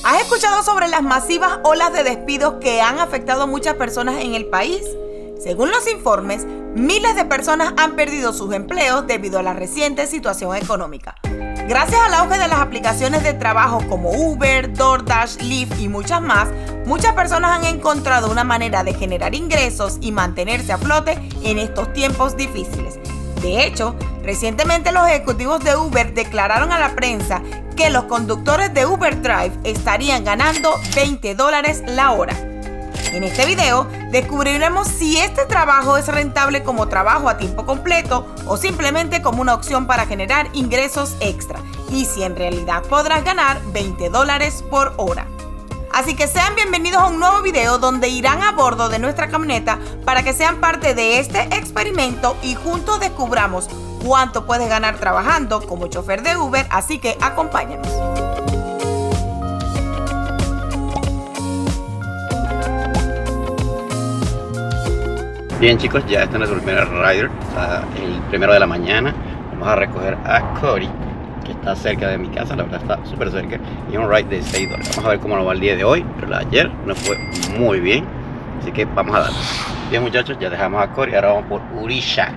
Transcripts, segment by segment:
¿Has escuchado sobre las masivas olas de despidos que han afectado a muchas personas en el país? Según los informes, miles de personas han perdido sus empleos debido a la reciente situación económica. Gracias al auge de las aplicaciones de trabajo como Uber, DoorDash, Lyft y muchas más, muchas personas han encontrado una manera de generar ingresos y mantenerse a flote en estos tiempos difíciles. De hecho, recientemente los ejecutivos de Uber declararon a la prensa que los conductores de Uber Drive estarían ganando $20 la hora. En este video descubriremos si este trabajo es rentable como trabajo a tiempo completo o simplemente como una opción para generar ingresos extra y si en realidad podrás ganar $20 por hora. Así que sean bienvenidos a un nuevo video donde irán a bordo de nuestra camioneta para que sean parte de este experimento y juntos descubramos cuánto puedes ganar trabajando como chofer de Uber, así que acompáñanos. Bien chicos, ya está nuestro primer rider, el primero de la mañana. Vamos a recoger a Cory, que está cerca de mi casa, la verdad está súper cerca, y un ride de $6. Vamos a ver cómo nos va el día de hoy, pero el de ayer nos fue muy bien, así que vamos a darle. Bien muchachos, ya dejamos a Cory, ahora vamos por Urisha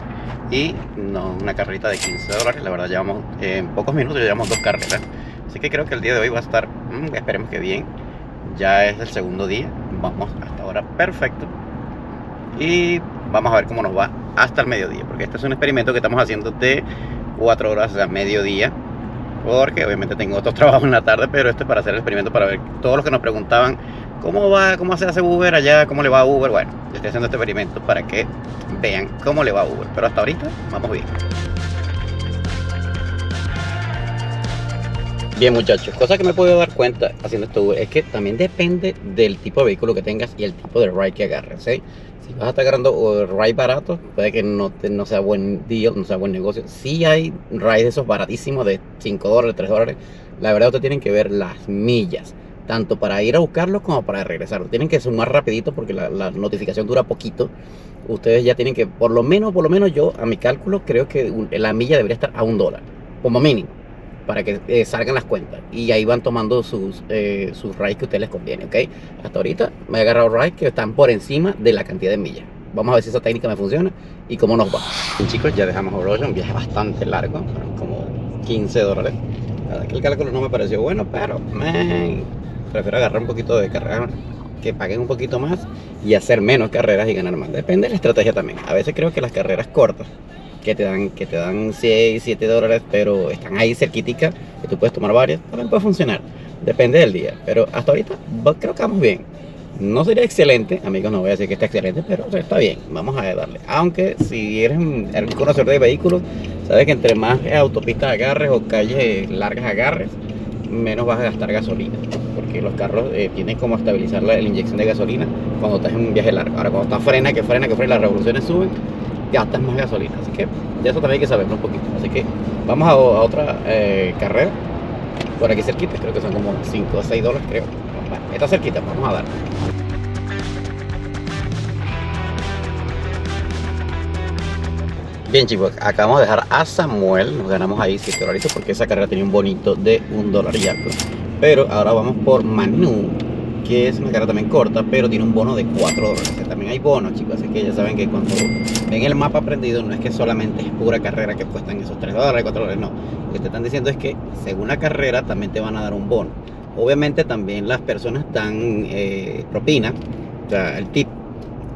y una carrerita de $15. La verdad llevamos en pocos minutos, ya llevamos 2 carreras, así que creo que el día de hoy va a estar, esperemos que bien. Ya es el segundo día, vamos hasta ahora perfecto y vamos a ver cómo nos va hasta el mediodía, porque este es un experimento que estamos haciendo de 4 horas a mediodía, porque obviamente tengo otros trabajos en la tarde, pero esto es para hacer el experimento, para ver todos los que nos preguntaban cómo va, cómo se hace Uber allá, cómo le va a Uber. Bueno, yo estoy haciendo este experimento para que vean cómo le va a Uber, pero hasta ahorita vamos bien. Bien muchachos, cosa que me he podido dar cuenta haciendo esto Uber es que también depende del tipo de vehículo que tengas y el tipo de ride que agarres, ¿sí? Si vas a estar agarrando ride baratos, puede que no sea buen deal, no sea buen negocio. Si hay rides esos baratísimos de $5, $3, la verdad ustedes tienen que ver las millas, tanto para ir a buscarlos como para regresarlos. Tienen que sumar rapidito porque la notificación dura poquito. Ustedes ya tienen que, por lo menos yo a mi cálculo creo que la milla debería estar a $1, como mínimo, para que salgan las cuentas y ahí van tomando sus rides que a ustedes les conviene, ¿ok? Hasta ahorita me he agarrado rides que están por encima de la cantidad de millas. Vamos a ver si esa técnica me funciona y cómo nos va. Bien, chicos, ya dejamos Oroya, un viaje bastante largo, como $15. La verdad que el cálculo no me pareció bueno, pero prefiero agarrar un poquito de carrera, que paguen un poquito más y hacer menos carreras y ganar más. Depende de la estrategia también. A veces creo que las carreras cortas que te dan $6, $7, pero están ahí cerquitica, que tú puedes tomar varias, también puede funcionar. Depende del día, pero hasta ahorita creo que vamos bien. No sería excelente, amigos, no voy a decir que está excelente, pero está bien, vamos a darle. Aunque si eres un conocedor de vehículos, sabes que entre más autopistas agarres o calles largas agarres, menos vas a gastar gasolina, porque los carros tienen como estabilizar la inyección de gasolina cuando estás en un viaje largo. Ahora cuando estás frena, las revoluciones suben, gastas más gasolina, así que de eso también hay que saberlo un poquito. Así que vamos a otra carrera por aquí cerquita, creo que son como $5 o $6, creo. Bueno, está cerquita, vamos a dar. Bien chicos, acabamos de dejar a Samuel, nos ganamos ahí $7 porque esa carrera tenía un bonito de $1 y algo. Pero ahora vamos por Manu, que es una carrera también corta, pero tiene un bono de $4. O sea, también hay bonos, chicos, así que ya saben que cuando ven el mapa prendido no es que solamente es pura carrera que cuestan esos $3, $4, no. Lo que te están diciendo es que según la carrera también te van a dar un bono. Obviamente también las personas dan propina, o sea, el tip,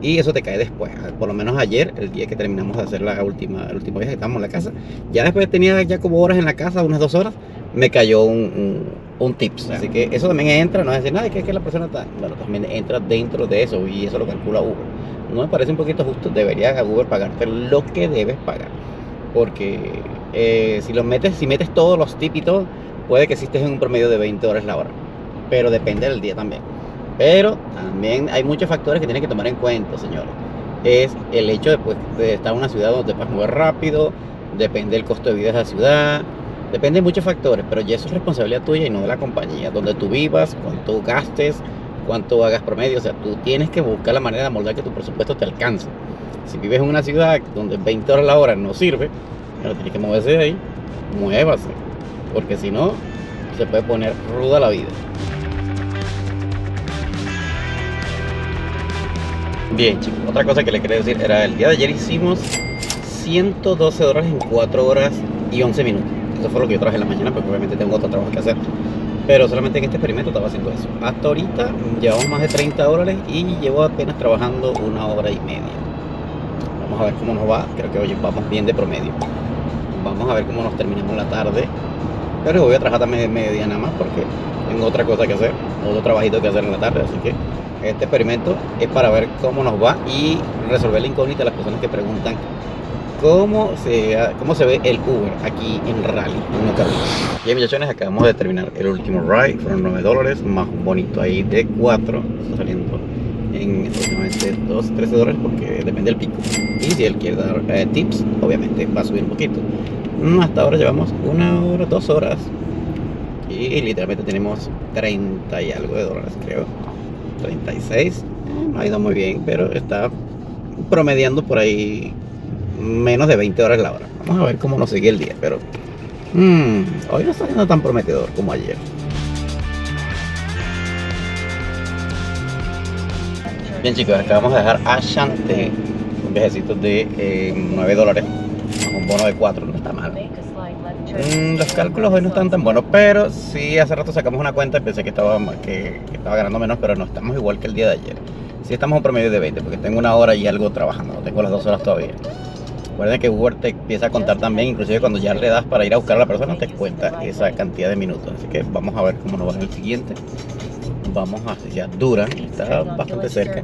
y eso te cae después. Por lo menos ayer, el día que terminamos de hacer el último viaje que estábamos en la casa, ya después tenía ya como horas en la casa, unas 2 horas, me cayó un tips. Así que eso también entra, no es decir nada, que es que la persona está, bueno, también entra dentro de eso y eso lo calcula Uber. No me parece un poquito justo, debería Uber pagarte lo que debes pagar, porque si metes todos los tips y todo, puede que estés en un promedio de $20 la hora, pero depende del día también. Pero también hay muchos factores que tienen que tomar en cuenta, señores. Es el hecho de estar en una ciudad donde te puedes mover rápido, depende del costo de vida de esa ciudad, depende de muchos factores, pero ya eso es responsabilidad tuya y no de la compañía. Donde tú vivas, cuánto gastes, cuánto hagas promedio, o sea, tú tienes que buscar la manera de amoldar que tu presupuesto te alcance. Si vives en una ciudad donde $20 la hora no sirve, pero tienes que moverse de ahí, muévase, porque si no, se puede poner ruda la vida. Bien, chicos, otra cosa que le quería decir era el día de ayer hicimos $112 en 4 horas y 11 minutos. Eso fue lo que yo trabajé en la mañana, porque obviamente tengo otro trabajo que hacer. Pero solamente en este experimento estaba haciendo eso. Hasta ahorita llevamos más de $30 y llevo apenas trabajando 1 hora y media. Vamos a ver cómo nos va. Creo que hoy vamos bien de promedio. Vamos a ver cómo nos terminamos la tarde. Pero voy a trabajar también media nada más porque tengo otra cosa que hacer, otro trabajito que hacer en la tarde. Así que este experimento es para ver cómo nos va y resolver la incógnita a las personas que preguntan cómo se ve el Uber aquí en Raleigh, en North Carolina. Bien, muchachones, acabamos de terminar el último ride. Fueron $9, más un bonito ahí de 4, está saliendo en aproximadamente $13 porque depende del pico. Y si él quiere dar tips, obviamente va a subir un poquito. Hasta ahora llevamos 1 hora, 2 horas y literalmente tenemos 30 y algo de dólares, creo 36. No ha ido muy bien, pero está promediando por ahí menos de $20 la hora. Vamos a ver cómo nos sigue el día, pero hoy no está siendo tan prometedor como ayer. Bien, chicos, acabamos de dejar a Chanté un viajecito de $9, un bono de 4, no está mal. Los cálculos hoy no están tan buenos, pero sí hace rato sacamos una cuenta y pensé que estaba ganando menos, pero no, estamos igual que el día de ayer. Sí estamos a un promedio de 20, porque tengo 1 hora y algo trabajando, no tengo las 2 horas todavía. Recuerden que Uber te empieza a contar también, inclusive cuando ya le das para ir a buscar a la persona, te cuenta esa cantidad de minutos. Así que vamos a ver cómo nos va en el siguiente. Vamos hacia Durham, está bastante cerca.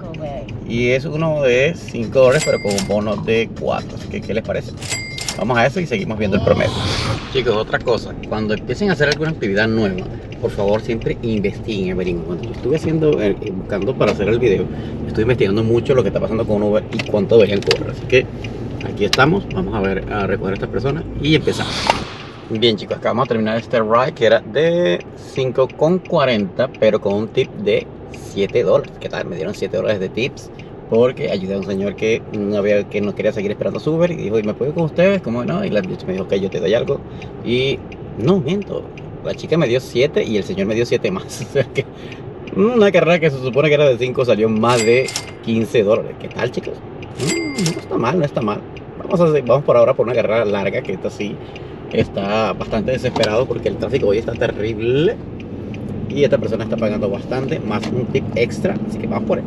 Y es uno de $5, pero con un bono de 4. Así que, ¿qué les parece? Vamos a eso y seguimos viendo el promedio. Chicos, otra cosa, cuando empiecen a hacer alguna actividad nueva, por favor siempre investiguen, averigüen. Cuando yo estuve buscando para hacer el video, estoy investigando mucho lo que está pasando con Uber y cuánto deberían cobrar. Así que aquí estamos, vamos a recoger a estas personas y empezamos. Bien, chicos, acabamos de terminar este ride que era de $5.40, pero con un tip de $7. ¿Qué tal? Me dieron $7 de tips porque ayudé a un señor que no quería seguir esperando su Uber y dijo, ¿y me puedo ir con ustedes? ¿Cómo no? Y la chica me dijo, que yo te doy algo. Y no, miento, la chica me dio 7 y el señor me dio 7 más. O sea que una carrera que se supone que era de 5 salió más de $15. ¿Qué tal, chicos? No está mal, no está mal. Vamos por ahora por una carrera larga, que esta sí está bastante desesperado porque el tráfico hoy está terrible y esta persona está pagando bastante, más un tip extra, así que vamos por él.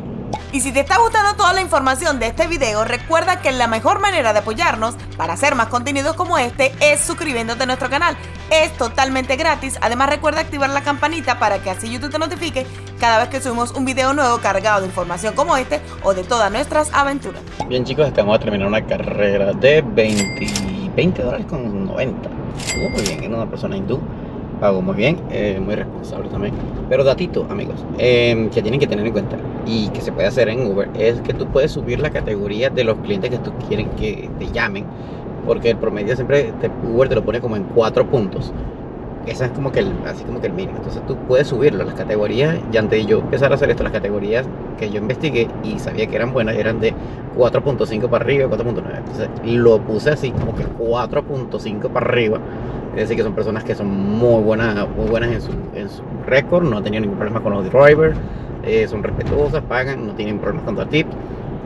Y si te está gustando toda la información de este video, recuerda que la mejor manera de apoyarnos para hacer más contenidos como este es suscribiéndote a nuestro canal. Es totalmente gratis. Además, recuerda activar la campanita para que así YouTube te notifique cada vez que subimos un video nuevo cargado de información como este o de todas nuestras aventuras. Bien, chicos, acabamos de terminar una carrera de $20 con 90. Estuvo muy bien, era una persona hindú. Pagó muy bien, muy responsable también. Pero datito, amigos, que tienen que tener en cuenta y que se puede hacer en Uber es que tú puedes subir la categoría de los clientes que tú quieren que te llamen, porque el promedio siempre Uber te lo pone como en 4 puntos. Esa es como que así como que el mínimo. Entonces tú puedes subirlo. Las categorías, ya antes de yo empezar a hacer esto, las categorías que yo investigué y sabía que eran buenas eran de 4.5 para arriba y 4.9. Entonces lo puse así como que 4.5 para arriba. Es decir, que son personas que son muy buenas en su récord, no han tenido ningún problema con los drivers, son respetuosas, pagan, no tienen problemas con dar tips.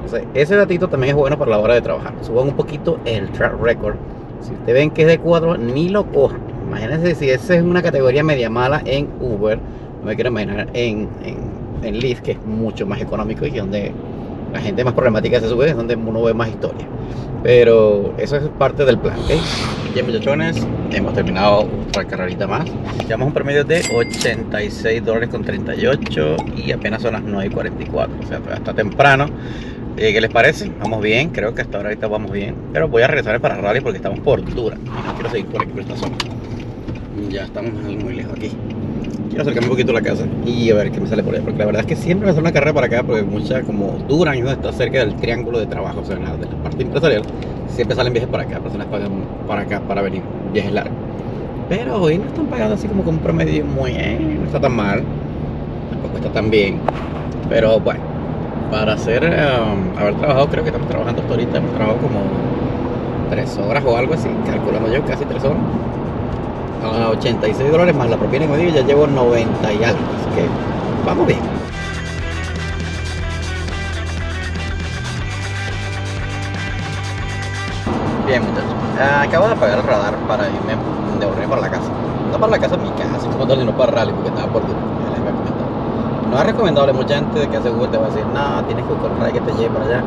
Entonces, ese datito también es bueno para la hora de trabajar. Suban un poquito el track record. Si ustedes ven que es de 4, ni lo cojan. Imagínense si esa es una categoría media mala en Uber, no me quiero imaginar en Lyft, que es mucho más económico y donde la gente más problemática se sube, es donde uno ve más historia. Pero eso es parte del plan, ¿ok? Bien, muchachones, hemos terminado otra carrerita más. Llevamos un promedio de $86 con 38 y apenas son las 9:44. O sea, está temprano. ¿Qué les parece? Vamos bien, creo que hasta ahorita vamos bien. Pero voy a regresar para Raleigh porque estamos por Durham. No quiero seguir por aquí, por esta zona. Ya estamos muy lejos aquí. Quiero acercarme un poquito a la casa y a ver qué me sale por allá. Porque la verdad es que siempre me sale una carrera para acá, porque como Durham está cerca del triángulo de trabajo, o sea, de la parte empresarial, siempre salen viajes para acá. Personas pagan para acá para venir, viajes largos. Pero hoy no están pagando así como con un promedio no está tan mal, tampoco está tan bien. Pero bueno, para haber trabajado, creo que estamos trabajando hasta ahorita, hemos trabajado como 3 horas o algo así, calculando yo, casi 3 horas. A $86 más la propina que me dio, ya llevo 90 y algo, así que vamos bien. Bien, muchachos. Acabo de apagar el radar para irme de volver para la casa. No para la casa, mi casa, como tal, sino para Raleigh, porque estaba por duro. Ya les había comentado. No es recomendable, mucha gente de que hace Uber te va a decir, no, tienes que buscar un ride que te lleve para allá.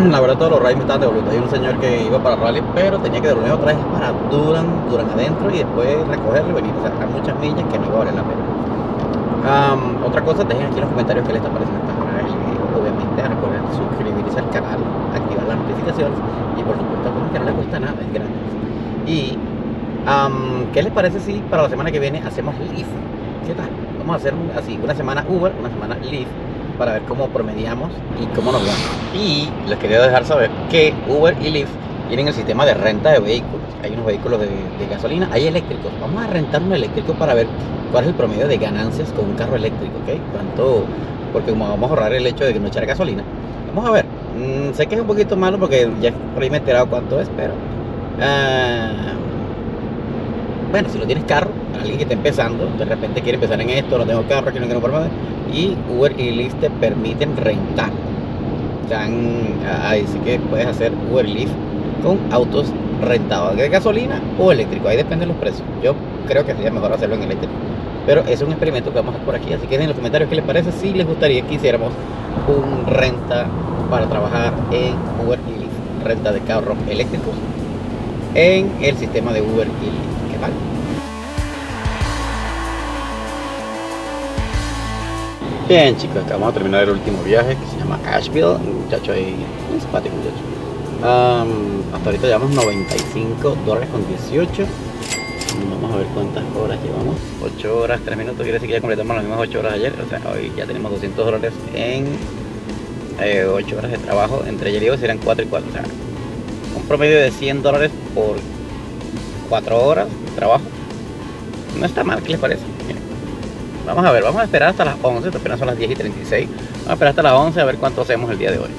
La verdad, todos los rides me estaban devolviendo. Hay un señor que iba para Raleigh, pero tenía que devolver otra vez para Durham adentro y después recogerlo y venir. O sea, hay muchas millas que no iba a valer la pena. Otra cosa, dejen aquí en los comentarios qué les está pareciendo esta hora del video. Obviamente, recuerden suscribirse al canal, activar las notificaciones y por supuesto, como que no les cuesta nada, es gratis. Y ¿qué les parece si para la semana que viene hacemos Lyft? ¿Qué tal? Vamos a hacer así, una semana Uber, una semana Lyft, para ver cómo promediamos y cómo nos va. Y les quería dejar saber que Uber y Lyft tienen el sistema de renta de vehículos. Hay unos vehículos de gasolina, hay eléctricos. Vamos a rentar un eléctrico para ver cuál es el promedio de ganancias con un carro eléctrico, ¿ok? ¿Cuánto? Porque como vamos a ahorrar el hecho de que no echar gasolina, vamos a ver. Sé que es un poquito malo porque ya por ahí me he enterado cuánto es, pero bueno, si no tienes carro, alguien que está empezando, de repente quiere empezar en esto, no tengo carro, aquí no quiero por y Uber y Lyft te permiten rentar. Así que puedes hacer Uber y Lyft con autos rentados de gasolina o eléctrico, ahí depende de los precios. Yo creo que sería mejor hacerlo en eléctrico, pero es un experimento que vamos a hacer por aquí, así que dejen en los comentarios qué les parece, si les gustaría que hiciéramos un renta para trabajar en Uber y Lyft, renta de carros eléctricos en el sistema de Uber y Lyft. ¿Qué tal? Bien, chicos, acabamos de terminar el último viaje que se llama Asheville. Un muchacho ahí, un simpático muchacho. Hasta ahorita llevamos $95.18. Vamos a ver cuántas horas llevamos. 8 horas, 3 minutos, quiere decir que ya completamos las mismas 8 horas de ayer. O sea, hoy ya tenemos $200 en 8 horas de trabajo. Entre ayer y hoy serán 4 y 4. O sea, un promedio de $100 por 4 horas de trabajo. No está mal, ¿qué les parece? Miren. Vamos a ver, vamos a esperar hasta las 11, apenas son las 10:36. Vamos a esperar hasta las 11 a ver cuánto hacemos el día de hoy.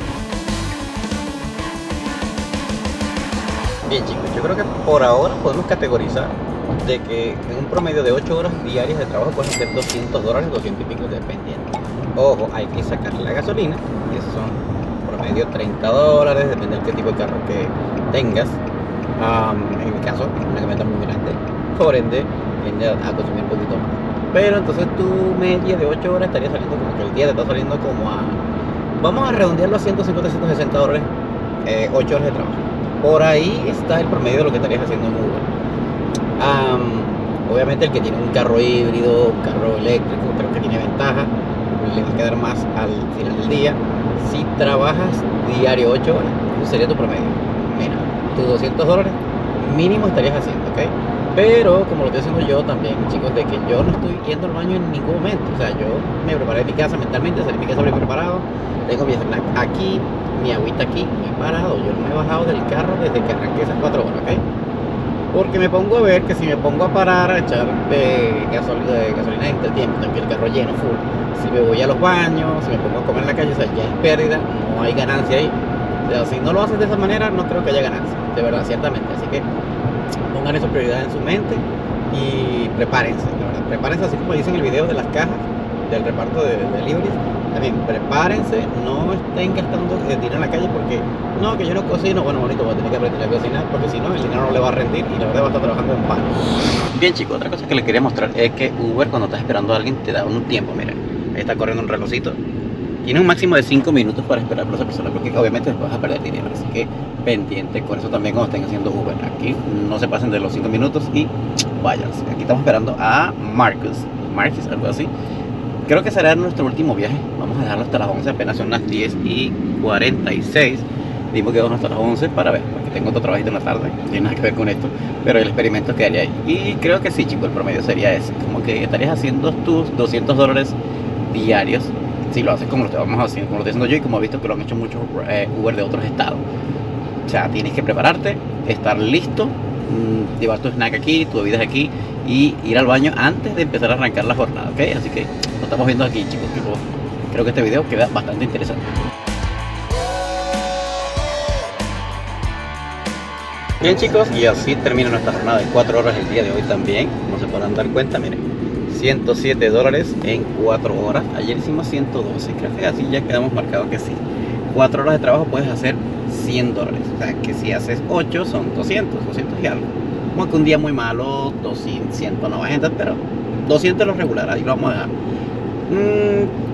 Bien, chicos, yo creo que por ahora podemos categorizar de que en un promedio de 8 horas diarias de trabajo pueden ser $200, 200 y pico dependiendo. Ojo, hay que sacarle la gasolina, y esos son promedio $30, depende del qué tipo de carro que tengas. En mi caso, una camioneta muy grande, por ende, tiende a consumir un poquito más. Pero entonces tu media de 8 horas estaría saliendo como que el día te está saliendo como a, vamos a redondearlo a $150, $160, 8 horas de trabajo. Por ahí está el promedio de lo que estarías haciendo en Uber. Obviamente el que tiene un carro híbrido, un carro eléctrico, creo que tiene ventaja, le va a quedar más al final del día. Si trabajas diario 8 horas, eso sería tu promedio. Mira, tus $200 mínimo estarías haciendo, ¿ok? Pero como lo estoy haciendo yo también, chicos, de que yo no estoy yendo al baño en ningún momento. O sea, yo me preparé en mi casa mentalmente, salí de mi casa bien preparado, tengo mi snack aquí, mi agüita aquí, me he parado. Yo no me he bajado del carro desde que arranqué esas 4 horas, ¿ok? Porque me pongo a ver que si me pongo a parar a echar gasolina en el tiempo, tengo el carro lleno, full. Si me voy a los baños, si me pongo a comer en la calle, o sea, ya es pérdida, no hay ganancia ahí. O sea, si no lo haces de esa manera, no creo que haya ganancia, de verdad, ciertamente. Así que pongan esa prioridad en su mente y prepárense, de verdad. Prepárense, así como dice en el video de las cajas del reparto de deliveries. También prepárense, no estén gastando dinero en la calle porque no, que yo no cocino. Bueno, bonito, voy a tener que aprender a cocinar porque si no, el dinero no le va a rendir y la verdad va a estar trabajando en paro. Bien, chicos, otra cosa que les quería mostrar es que Uber, cuando estás esperando a alguien, te da un tiempo. Miren, ahí está corriendo un relojito. Tiene un máximo de 5 minutos para esperar por esa persona porque obviamente después vas a perder dinero. Así que pendiente con eso también cuando estén haciendo Uber. Aquí no se pasen de los 5 minutos y váyanse. Aquí estamos esperando a Marcus, algo así. Creo que será nuestro último viaje. Vamos a dejarlo hasta las 11, apenas son las 10:46. Dimos que vamos hasta las 11 para ver, porque tengo otro trabajito en la tarde, no tiene nada que ver con esto, pero el experimento quedaría ahí. Y creo que sí, chicos, el promedio sería ese. Como que estarías haciendo tus $200 diarios si lo haces como lo estamos haciendo, como lo estoy haciendo yo y como he visto que lo han hecho muchos Uber de otros estados. O sea, tienes que prepararte, estar listo, llevar tu snack aquí, tu bebida aquí y ir al baño antes de empezar a arrancar la jornada, ¿ok? Así que lo estamos viendo aquí, chicos. Creo que este video queda bastante interesante. Bien, chicos, y así termina nuestra jornada de 4 horas el día de hoy también. Como se podrán dar cuenta, miren, $107 en 4 horas. Ayer hicimos 112, creo que así ya quedamos marcados que sí. 4 horas de trabajo puedes hacer $100. O sea, que si haces 8 son 200 y algo. Como que un día muy malo, 200, 190, pero 200 lo regular, ahí lo vamos a dejar.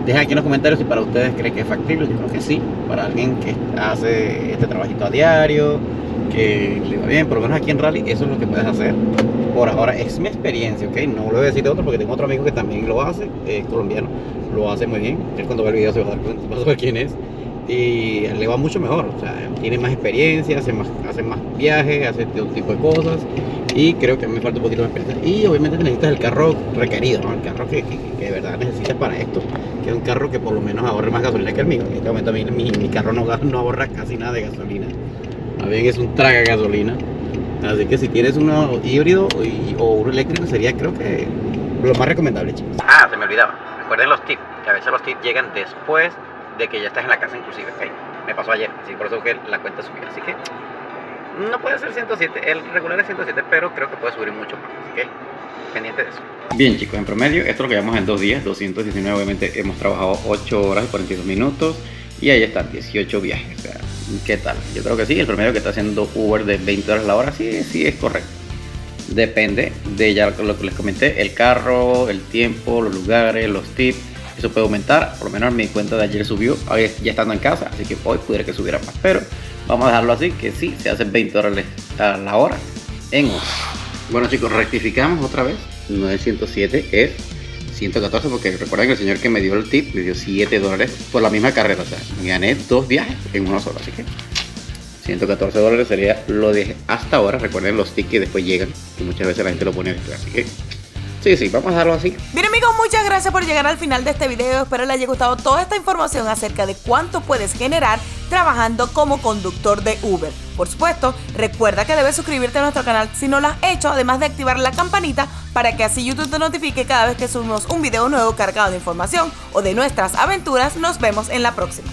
Dejen aquí en los comentarios si para ustedes creen que es factible. Yo creo que sí, para alguien que hace este trabajito a diario, que le va bien, por lo menos aquí en Rally, eso es lo que puedes hacer. Por ahora es mi experiencia, ¿ok? No lo voy a decir de otro porque tengo otro amigo que también lo hace, colombiano, lo hace muy bien. Él cuando ve el video se va a dar cuenta, va a saber quién es. Y le va mucho mejor, o sea, tiene más experiencia, hace más viajes, hace todo tipo de cosas. Y creo que a mí me falta un poquito de experiencia. Y obviamente necesitas el carro requerido, ¿no? El carro que de verdad necesitas para esto. Que es un carro que por lo menos ahorre más gasolina que el mío. En este momento a mí mi carro no ahorra casi nada de gasolina. A ver, es un traga gasolina. Así que si tienes uno híbrido o uno eléctrico sería, creo que, lo más recomendable, chicos. Se me olvidaba. Recuerden los tips, que a veces los tips llegan después de que ya estás en la casa inclusive, ¿ok? Me pasó ayer, así por eso que la cuenta subió. Así que no puede ser 107, el regular es 107, pero creo que puede subir mucho más, así que pendiente de eso. Bien, chicos, en promedio, esto es lo que llevamos en 2 días, 219, obviamente hemos trabajado 8 horas y 42 minutos y ahí están, 18 viajes, o sea, ¿qué tal? Yo creo que sí, el promedio que está haciendo Uber de 20 horas la hora, sí es correcto. Depende de ya lo que les comenté, el carro, el tiempo, los lugares, los tips. Eso puede aumentar, por lo menos mi cuenta de ayer subió, ya estando en casa, así que hoy pudiera que subiera más, pero vamos a dejarlo así, que sí, se hacen 20 dólares a la hora en Uber. Bueno, chicos, rectificamos otra vez, no es 107, es 114, porque recuerden que el señor que me dio el tip me dio 7 dólares por la misma carrera, o sea, gané 2 viajes en una sola, así que 114 dólares sería lo de hasta ahora. Recuerden los tips que después llegan, que muchas veces la gente lo pone extra, así que sí, vamos a dejarlo así. Bien, amigos, muchas gracias por llegar al final de este video. Espero les haya gustado toda esta información acerca de cuánto puedes generar trabajando como conductor de Uber. Por supuesto, recuerda que debes suscribirte a nuestro canal si no lo has hecho, además de activar la campanita para que así YouTube te notifique cada vez que subimos un video nuevo cargado de información o de nuestras aventuras. Nos vemos en la próxima.